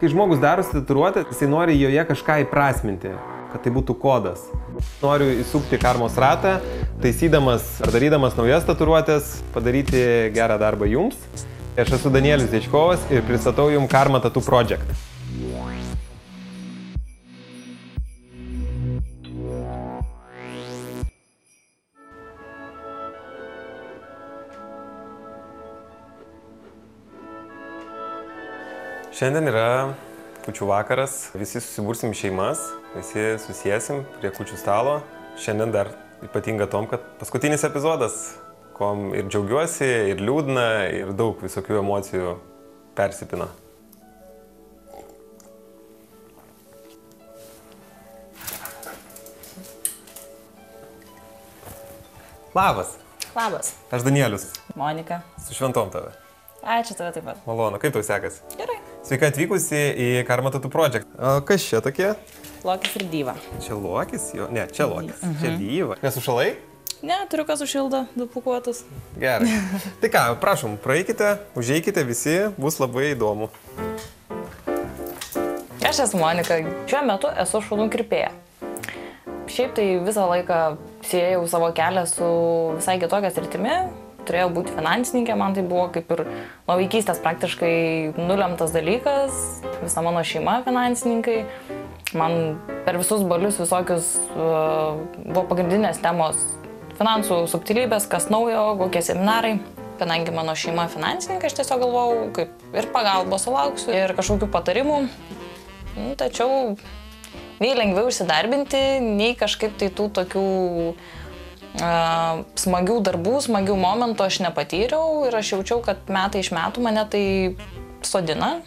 Kai žmogus darosi tatuiruotę, jisai nori joje kažką įprasminti, kad tai būtų kodas. Noriu įsukti karmos ratą, taisydamas ar darydamas naujas tatuiruotės, padaryti gerą darbą jums. Aš esu Danielius Dečkovas ir pristatau jums Karma Tattoo Project. Šiandien yra kūčių vakaras, visi susibursim į šeimas, visi susėsim prie kūčių stalo. Šiandien dar ypatinga tom, kad paskutinis epizodas, kom ir džiaugiuosi, ir liūdna, ir daug visokių emocijų persipina. Labas. Labas. Aš Danielius. Monika. Su šventom tave. Ačiū tave taip pat. Malonu, kaip tau sekasi? Gerai. Sveika atvykusi į Karma Tattoo Project. O kas čia tokie? Lokis ir dyva. Čia lokis? Jo, ne, čia lokis. Čia dyva. Nesušalai? Ne, turiu kas sušildo, du pūkuotus. Gerai. Tai ką, prašom, praeikite, užeikite visi, bus labai įdomu. Aš esu Monika. Šiuo metu esu šunų kirpėja. Šiaip tai visą laiką siejau savo kelią su visai kitokia sritimi. Turėjau būti finansininkė, man tai buvo kaip ir nuo vaikystės praktiškai nulemtas dalykas, visa mano šeima finansininkai. Man per visus balius visokius buvo pagrindinės temos finansų subtilybės, kas naujo, kokie seminarai. Kadangi mano šeima finansininkai, aš tiesiog galvojau, kaip ir pagalbos sulauksiu, ir kažkokių patarimų. Tačiau nei lengviau įsidarbinti, nei kažkaip tai tų tokių smagių darbų, smagių momentų aš nepatyriau ir aš jaučiau, kad metai iš metų mane tai sodina.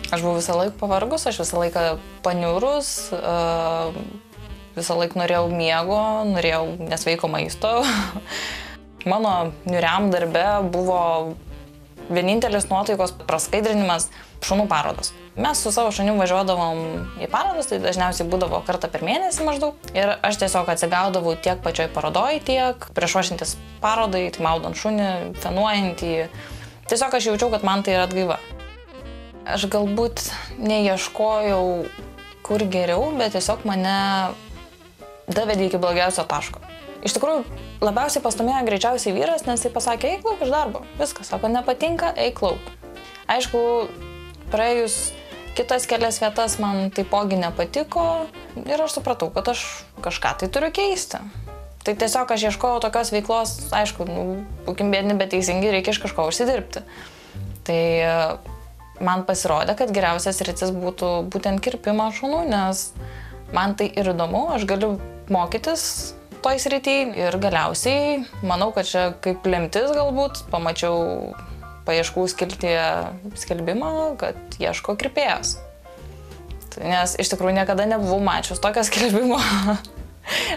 Aš buvau visą laiką pavargus, aš visą laiką paniurus, visą laiką norėjau miego, norėjau nesveiko maisto. Mano niuriam darbe buvo vienintelis nuotaikos praskaidrinimas šunų parodos. Mes su savo šuniu važiuodavom į parodas, tai dažniausiai būdavo kartą per mėnesį maždaug. Ir aš tiesiog atsigaudavau tiek pačioj parodoj, tiek prieš ruošiantis parodai, tai maudant šunį, fenuojant jį. Tiesiog aš jaučiau, kad man tai yra atgaiva. Aš galbūt neieškojau kur geriau, bet tiesiog mane davedė iki blogiausio taško. Iš tikrųjų, labiausiai pastumėjo greičiausiai vyras, nes jis pasakė, eik lauk iš darbo. Viskas, sako, nepatinka, eik lauk. Aišku, praėjus kitas kelias vietas man taipogi nepatiko ir aš supratau, kad aš kažką tai turiu keisti. Tai tiesiog aš ieškojau tokios veiklos, aišku, būkim biedni, bet teisingi, reikia iš kažko užsidirbti. Tai man pasirodė, kad geriausias sritis būtų būtent kirpimo šunų, nes man tai ir įdomu, aš galiu mokytis toj srity ir galiausiai, manau, kad čia kaip lemtis galbūt, pamačiau paieškų skiltyje skelbimą, kad ieško kirpėjos. Nes iš tikrųjų niekada nebuvau mačius tokio skelbimo.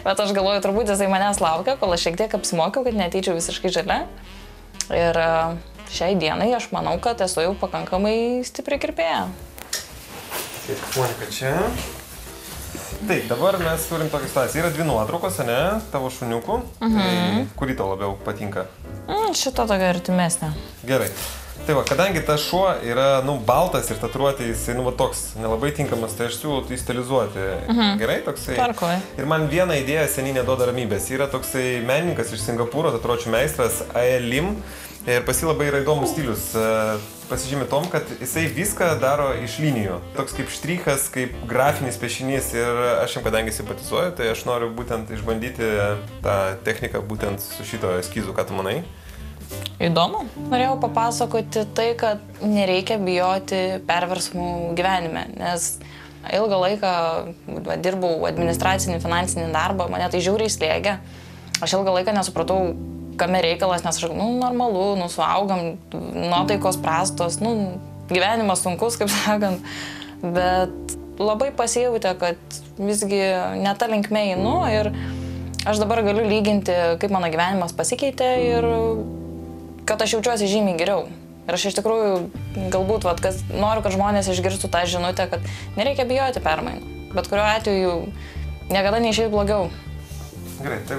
Bet aš galvoju, turbūt jisai manęs laukia, kol aš šiek tiek apsimokiau, kad neateičiau visiškai žalia. Ir šiai dienai aš manau, kad esu jau pakankamai stipri kirpėja. Taip, Monika, čia. Taip, dabar mes turim tokią situaciją. Yra dvi nuotraukos, ne, tavo šuniukų. Tai kuri tau labiau patinka? Šita tokia artimesnė. Gerai. Tai va, kadangi tas šuo yra, baltas ir tatuiruotė, jisai, toks nelabai tinkamas, tai aš siūlau tai stilizuoti. Gerai, toksai. Tvarkoj. Ir man viena idėja seniai neduoda ramybės. Yra toksai menininkas iš Singapūro, tatuiruočių meistras A.L. Lim. Ir pas jį labai yra įdomus stilius. Pasižymi tom, kad jisai viską daro iš linijų. Toks kaip štrichas, kaip grafinis piešinys. Ir aš jam, kadangi simpatizuoju, tai aš noriu būtent išbandyti tą techniką būtent su šito eskizu. Ką tu manai? Įdomu. Norėjau papasakoti tai, kad nereikia bijoti perversmų gyvenime, nes ilgą laiką dirbau administracinį, finansinį darbą, mane tai žiauriai slėgė. Aš ilgą laiką nesupratau, kame reikalas, nes aš, normalu, suaugam, nuotaikos prastos, gyvenimas sunkus, kaip sakant, bet labai pasijautė, kad visgi ne ta linkme einu ir aš dabar galiu lyginti, kaip mano gyvenimas pasikeitė ir kad aš jaučiuosi žymiai geriau. Ir aš iš tikrųjų galbūt, noriu, kad žmonės išgirstų tą žinutę, kad nereikia bijoti permainų. Bet kuriuo atveju niekada neišeit blogiau. Gerai, tai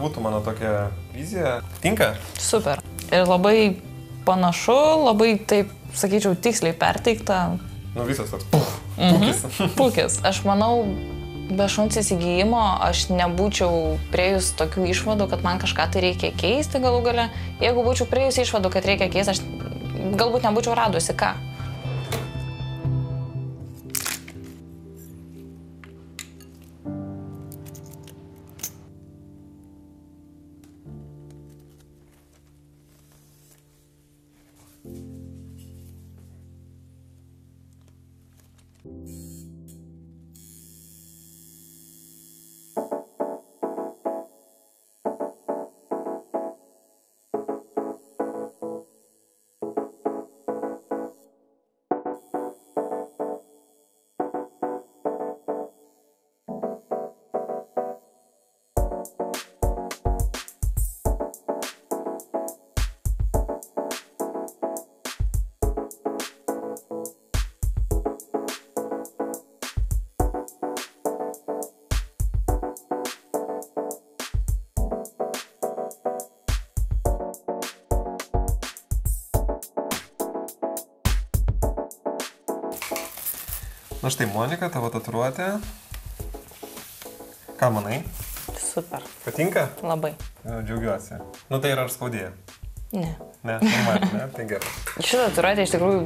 būtų mano tokia vizija. Tinka? Super. Ir labai panašu, labai taip, sakyčiau, tiksliai perteikta. Nu visas toks, pūkis. Pūkis. Aš manau, be šuns įsigijimo aš nebūčiau priejus tokių išvadų, kad man kažką tai reikia keisti galų gale. Jeigu būčiau priejus išvadų, kad reikia keisti, aš galbūt nebūčiau radusi ką. Na štai, Monika, tavo tatuiruotė. Ką manai? Super. Patinka? Labai. Džiaugiuosi. Nu tai ar skaudėjo? Ne. Ne, normaliai, ne? Tai gerai. Šitą tatuiruotę iš tikrųjų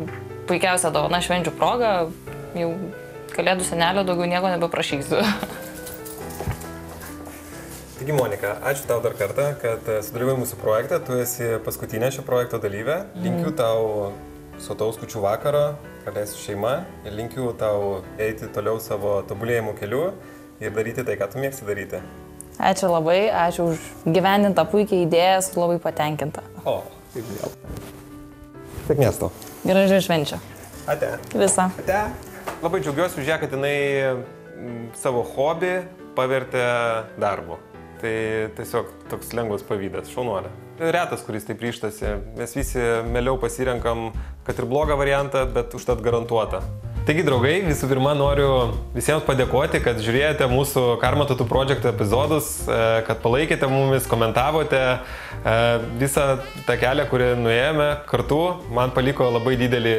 puikiausia dovana švenčių proga. Jau Kalėdų senelio daugiau nieko nebeprašysiu. Taigi, Monika, ačiū tau dar kartą, kad sudalyvai mūsų projektą. Tu esi paskutinė šio projekto dalyvė. Linkiu tau sotaus kūčių vakaro, praleis su šeima ir linkiu tau eiti toliau savo tobulėjimo keliu ir daryti tai, ką tu mėgsti daryti. Ačiū labai, ačiū už gyvenintą puikiai idėją, esu labai patenkinta. O, kaip vėl. Sėkmės tau. Gražių švenčių. Ate. Visą. Ate. Labai džiaugiuosi už ją, kad jinai savo hobį pavertė darbu. Tai tiesiog toks lengvas pavydas, šaunuolė. Retas, kuris taip ryžtasi. Mes visi mieliau pasirenkam, kad ir blogą variantą, bet užtat garantuotą. Taigi, draugai, visų pirma noriu visiems padėkoti, kad žiūrėjote mūsų Karma Tattoo Project epizodus, kad palaikėte mumis, komentavote visą tą kelią, kurį nuėjome kartu. Man paliko labai didelį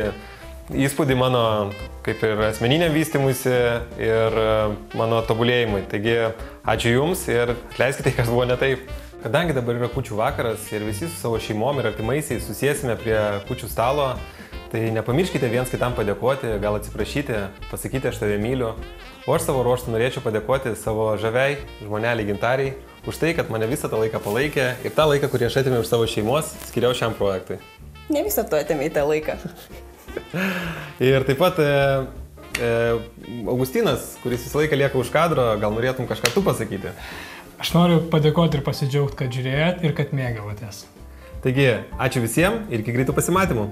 įspūdį mano kaip ir asmeniniam vystymuisi ir mano tobulėjimui. Taigi, ačiū Jums ir atleiskite, kas buvo ne taip. Kadangi dabar yra kūčių vakaras ir visi su savo šeimom ir artimaisiais susėsime prie kūčių stalo, tai nepamirškite viens kitam padėkoti, gal atsiprašyti, pasakyti aš tave myliu. O aš savo ruožtu norėčiau padėkoti savo žaviai žmoneliai Gintariai už tai, kad mane visą tą laiką palaikė ir tą laiką, kurį aš atėmiau iš savo šeimos, skiriau šiam projektui. Ne visą tu atėmei tą laiką. Ir taip pat Augustinas, kuris visą laiką lieka už kadro, gal norėtum kažką tu pasakyti? Aš noriu padėkoti ir pasidžiaugti, kad žiūrėjot ir kad mėgavotės. Taigi, ačiū visiems ir iki greitų pasimatymų.